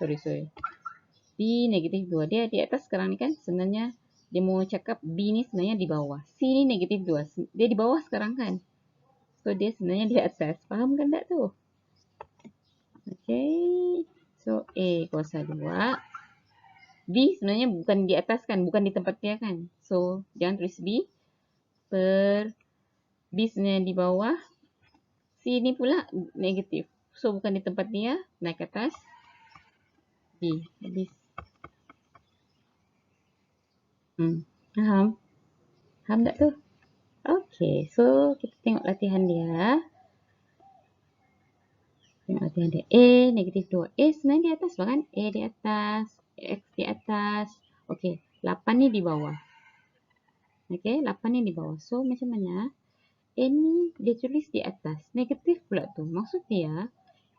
Sorry. B negatif 2. Dia di atas sekarang ni kan? Sebenarnya dia mau cakap B ni sebenarnya di bawah. C ni negatif 2. Dia di bawah sekarang kan? So, dia sebenarnya di atas. Faham kan tak tu? Okay. So, A kuasa 2. B sebenarnya bukan di atas kan? Bukan di tempat dia kan? So, jangan tulis B per B sebenarnya di bawah. C ni pula negatif. So, bukan di tempat dia. Naik ke atas. B. Habis. Faham? Faham tak tu? Okay. So, kita tengok latihan dia. A negatif 2. A sebenarnya di atas kan? A di atas. X di atas. Okay. 8 ni di bawah. Okay. 8 ni di bawah. So, macam mana? A ni dia tulis di atas. Negatif pula tu. Maksud dia,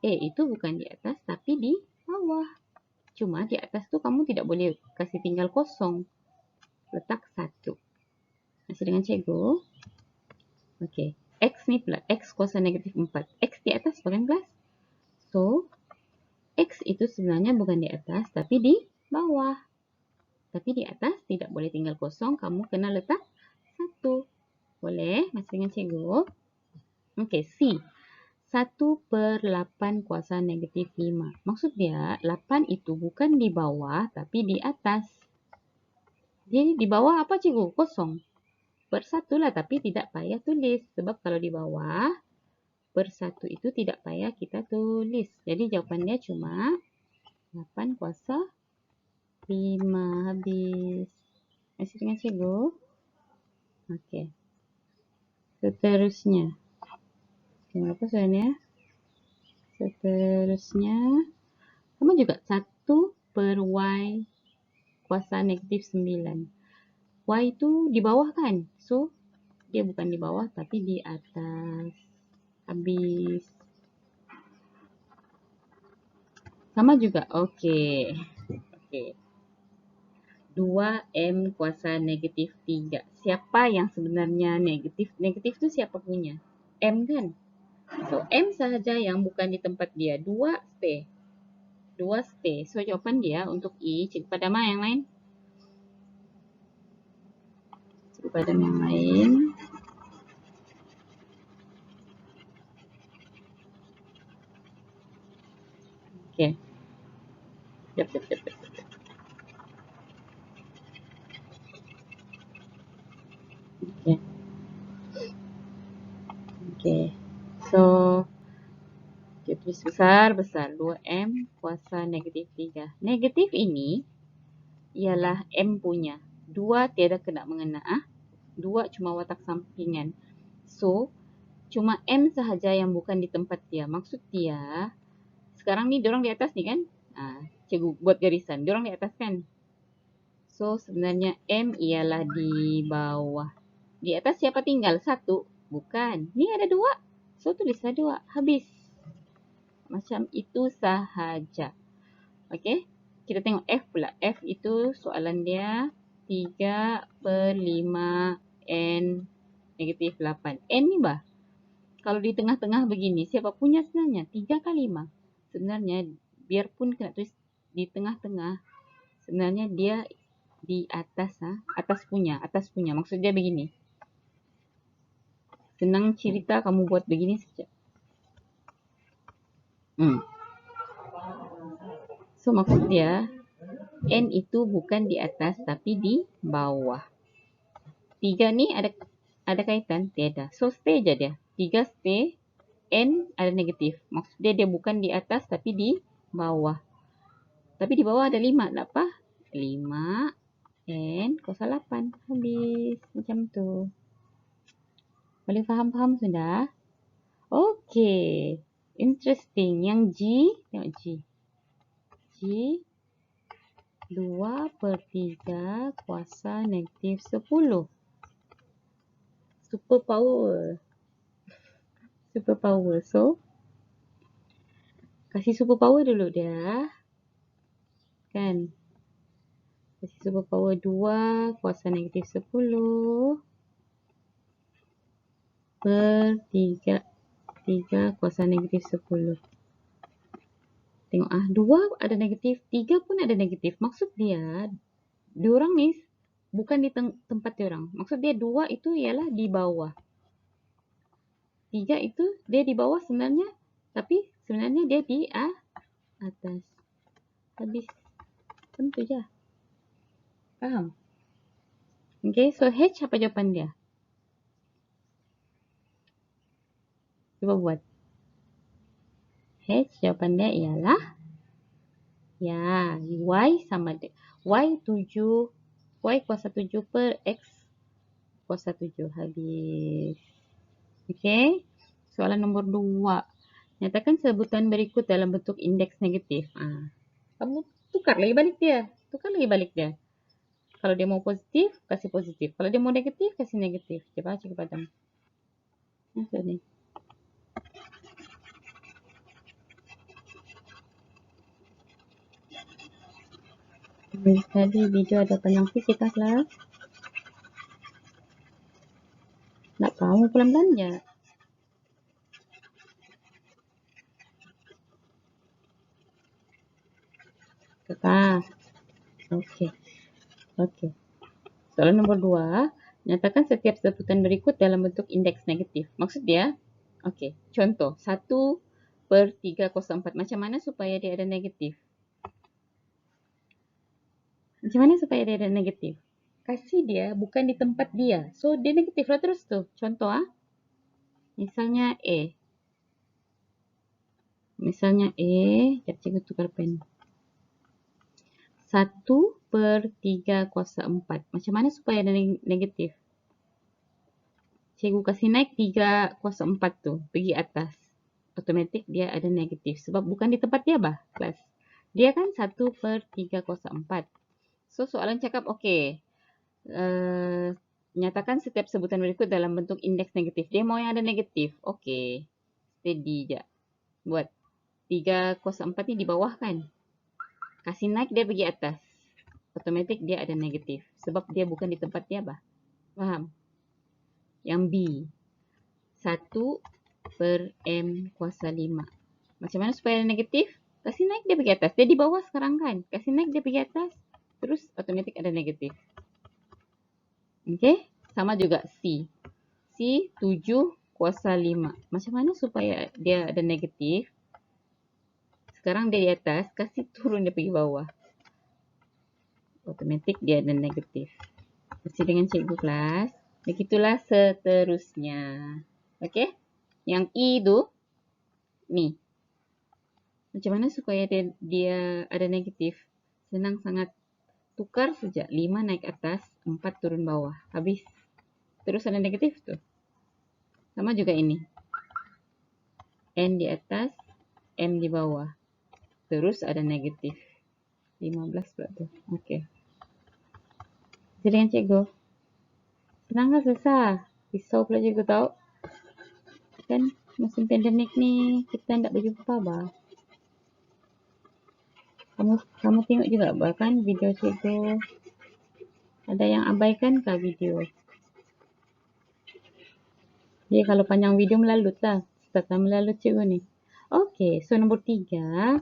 A itu bukan di atas tapi di bawah. Cuma di atas tu kamu tidak boleh kasih tinggal kosong. Letak 1. Masih dengan cikgu. Okey. X ni pula. X kuasa negatif 4. X di atas bukan kelas? So, X itu sebenarnya bukan di atas tapi di bawah. Tapi di atas tidak boleh tinggal kosong. Kamu kena letak 1. Boleh? Masih dengan cikgu. Okey. C. 1 per 8 kuasa negatif 5. Maksud dia, 8 itu bukan di bawah tapi di atas. Jadi di bawah apa cikgu? Kosong. Per 1 lah tapi tidak payah tulis. Sebab kalau di bawah, per 1 itu tidak payah kita tulis. Jadi jawapannya cuma 8 kuasa 5. Habis. Masih dengan cikgu? Okey. Seterusnya. Tengok apa soalnya? Seterusnya. Sama juga 1 per Y kuasa negatif 9. Y itu di bawah kan? So, dia bukan di bawah tapi di atas. Habis. Sama juga. Okey. 2M kuasa negatif 3. Siapa yang sebenarnya negatif? Negatif tu siapa punya? M kan? So, M sahaja yang bukan di tempat dia. 2 stay. 2 stay. So, jawapan dia untuk E. Cikgu padam yang lain. Cikgu padam yang lain. Okey. Jap. Okey. So, kita tulis besar. 2M kuasa negatif 3. Negatif ini ialah M punya. 2 tiada kena mengena. 2 cuma watak sampingan. So, cuma M sahaja yang bukan di tempat dia. Maksud dia, sekarang ni diorang di atas ni kan? Cikgu buat garisan. Diorang di atas kan? So, sebenarnya M ialah di bawah. Di atas siapa tinggal? 1? Bukan. Ni ada 2. So, tulislah 2. Habis. Macam itu sahaja. Okey. Kita tengok F pula. F itu soalan dia 3/5 N negatif 8. N ni bah, kalau di tengah-tengah begini, siapa punya sebenarnya? 3 ke 5? Sebenarnya, biarpun kena tulis di tengah-tengah, sebenarnya dia di atas. Atas punya. Maksud dia begini. Senang cerita kamu buat begini saja. So, maksud dia, N itu bukan di atas tapi di bawah. 3 ni ada kaitan? Tiada. So, stay je dia. 3 stay. N ada negatif. Maksud dia bukan di atas tapi di bawah. Tapi di bawah ada 5. Tak apa? 5 N kuasa 8. Habis. Macam tu. Boleh faham-faham sudah? Okey. Interesting. Yang G. Tengok G. G 2/3 kuasa negatif 10. Super power. So, kasih super power dulu dia. Kan? Kasih super power 2 kuasa negatif 10 per 3 kuasa negatif 10. Tengok 2 ada negatif, 3 pun ada negatif. Maksud dia, diorang ni bukan di tempat diorang. Maksud dia 2 itu ialah di bawah. 3 itu dia di bawah sebenarnya, tapi sebenarnya dia di atas. Habis. Tentu je. Faham? Okay, so H apa jawapan dia? Cuba buat. H jawapan dia ialah Y sama dengan Y kuasa 7 per X kuasa 7. Habis. Okay. Soalan nombor 2. Nyatakan sebutan berikut dalam bentuk indeks negatif. Kamu tukar lagi balik dia. Kalau dia mau positif, kasih positif. Kalau dia mau negatif, kasih negatif. Coba cek padam. Apa ni? Tadi video ada panjang sikit lah kelas. Tak tahu pelan-pelan je. Kekal. Okey. Soalan nombor 2. Nyatakan setiap sebutan berikut dalam bentuk indeks negatif. Maksud dia, okey, contoh 1/304. Macam mana supaya dia ada negatif? Kasih dia bukan di tempat dia. So, dia negatif lah terus tu. Contoh misalnya A. Sekejap cikgu tukar pen. 1/3 kuasa 4. Macam mana supaya ada negatif? Cikgu kasih naik 3 kuasa 4 tu. Pergi atas. Automatik dia ada negatif. Sebab bukan di tempat dia bah, kelas. Dia kan 1/3 kuasa 4. So, soalan cakap okey. Nyatakan setiap sebutan berikut dalam bentuk indeks negatif. Dia mau yang ada negatif. Okey. Steady je. Buat. 3 kuasa 4 ni di bawah kan? Kasih naik dia pergi atas. Automatik dia ada negatif. Sebab dia bukan di tempat dia bah. Faham? Yang B. 1/M kuasa 5. Macam mana supaya ada negatif? Kasih naik dia pergi atas. Dia di bawah sekarang kan? Kasih naik dia pergi atas. Terus automatik ada negatif. Okey? Sama juga C. C 7 kuasa 5. Macam mana supaya dia ada negatif? Sekarang dia di atas. Kasih turun dia pergi bawah. Automatik dia ada negatif. Bersih dengan cikgu kelas. Begitulah seterusnya. Okey? Yang E tu, ni. Macam mana supaya dia ada negatif? Senang sangat. tukar saja. 5 naik atas, 4 turun bawah. Habis. Terus ada negatif tuh. Sama juga ini. N di atas, M di bawah. Terus ada negatif. 15 pula tuh. Okey. Jadi dengan cikgu. Senang ke susah? Risau pula cikgu tahu. Kan musim pandemik ni kita tak berjumpa bah. Kamu tengok juga bah kan video cikgu. Ada yang abaikan kah video? Jadi kalau panjang video melalut lah. Serta melalut cikgu ni. Okey, so nombor 3.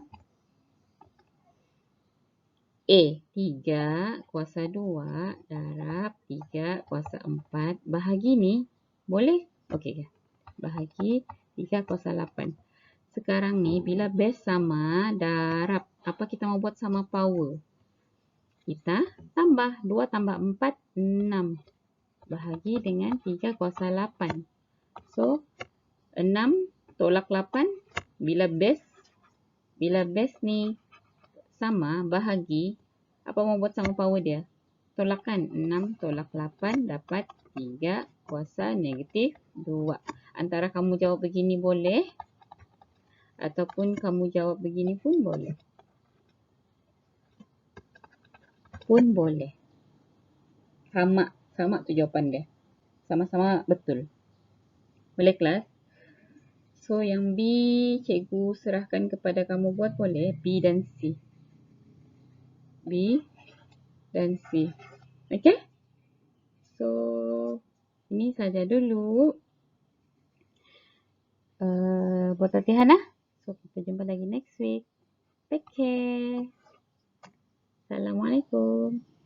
A. 3 kuasa 2 darab 3 kuasa 4. Bahagi ni boleh? Okey. Bahagi 3 kuasa 8. Sekarang ni bila base sama darab. Apa kita mau buat sama power? Kita tambah. 2 tambah 4, 6. Bahagi dengan 3 kuasa 8. So, 6 tolak 8. Bila base ni sama, bahagi. Apa mau buat sama power dia? Tolak kan? 6 tolak 8 dapat 3 kuasa negatif 2. Antara kamu jawab begini boleh. Ataupun kamu jawab begini pun boleh. Sama tu jawapan dia. Sama-sama betul. Boleh kelas? So yang B cikgu serahkan kepada kamu buat boleh. B dan C. B dan C. Okey? So ini saja dulu. Buat latihan lah. So kita jumpa lagi next week. Take care. Assalamualaikum.